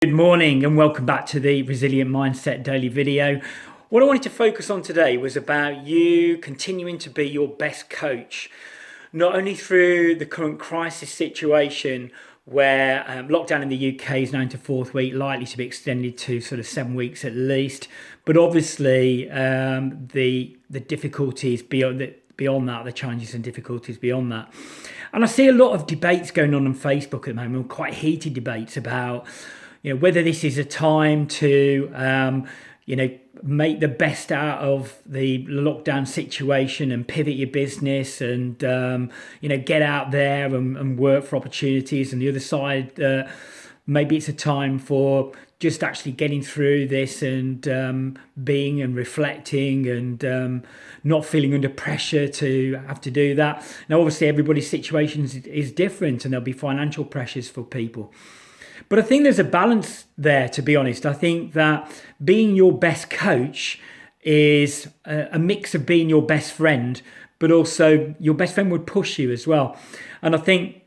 Good morning and welcome back to the Resilient Mindset Daily video. What I wanted to focus on today was about you continuing to be your best coach, not only through the current crisis situation where lockdown in the UK is now into fourth week, likely to be extended to sort of 7 weeks at least, but obviously the difficulties beyond that, the challenges and difficulties beyond that. And I see a lot of debates going on Facebook at the moment, quite heated debates about whether this is a time to, make the best out of the lockdown situation and pivot your business and, get out there and work for opportunities. And the other side, maybe it's a time for just actually getting through this and being and reflecting and not feeling under pressure to have to do that. Now, obviously, everybody's situation is different and there'll be financial pressures for people. But I think there's a balance there, to be honest. I think that being your best coach is a mix of being your best friend, but also your best friend would push you as well. And I think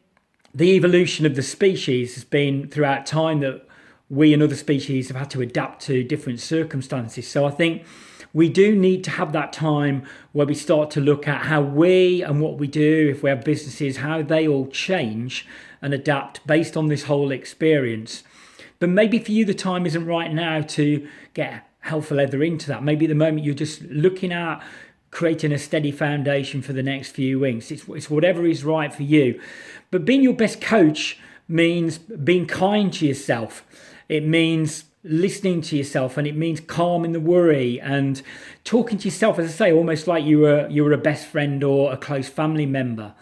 the evolution of the species has been throughout time that we and other species have had to adapt to different circumstances. So I think we do need to have that time where we start to look at how we and what we do, if we have businesses, how they all change and adapt based on this whole experience. But maybe for you, the time isn't right now to get hell for leather into that. Maybe at the moment you're just looking at creating a steady foundation for the next few weeks. It's whatever is right for you. But being your best coach means being kind to yourself. It means listening to yourself, and it means calming the worry and talking to yourself, as I say, almost like you were a best friend or a close family member,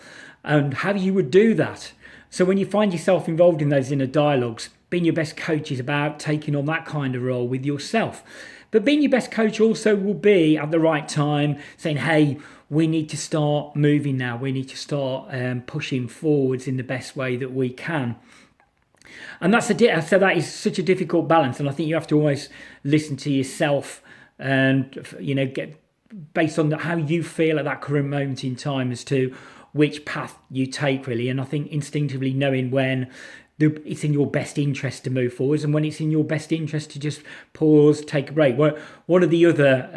and how you would do that. So when you find yourself involved in those inner dialogues, being your best coach is about taking on that kind of role with yourself. But being your best coach also will be at the right time saying, hey, we need to start moving now. We need to start pushing forwards in the best way that we can. And so that is such a difficult balance. And I think you have to always listen to yourself and, get based on how you feel at that current moment in time as to which path you take, really. And I think instinctively knowing when it's in your best interest to move forwards and when it's in your best interest to just pause, take a break. One of the other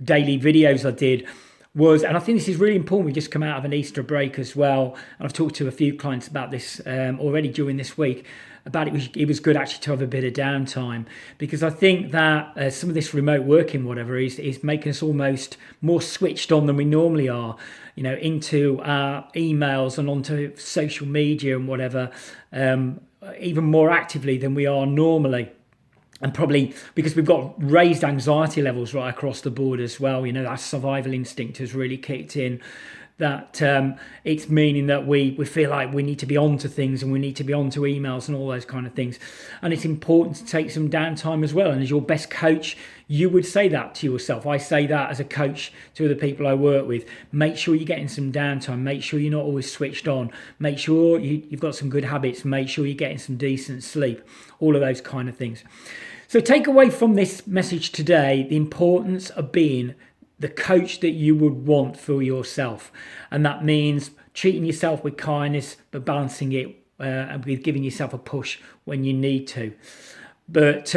daily videos I did was, and I think this is really important, we just come out of an Easter break as well, and I've talked to a few clients about this already during this week, about it was good actually to have a bit of downtime, because I think that some of this remote working, whatever, is making us almost more switched on than we normally are, into our emails and onto social media and whatever, even more actively than we are normally. And probably because we've got raised anxiety levels right across the board as well. That survival instinct has really kicked in, that it's meaning that we feel like we need to be on to things and we need to be on to emails and all those kind of things. And it's important to take some downtime as well. And as your best coach, you would say that to yourself. I say that as a coach to other people I work with. Make sure you're getting some downtime. Make sure you're not always switched on. Make sure you've got some good habits. Make sure you're getting some decent sleep. All of those kind of things. So take away from this message today the importance of being the coach that you would want for yourself. And that means treating yourself with kindness, but balancing it with giving yourself a push when you need to. But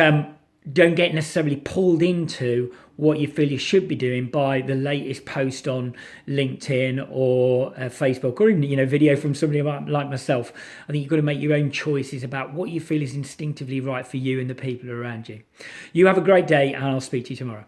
don't get necessarily pulled into what you feel you should be doing by the latest post on LinkedIn or Facebook, or even video from somebody like myself. I think you've got to make your own choices about what you feel is instinctively right for you and the people around you. You have a great day, and I'll speak to you tomorrow.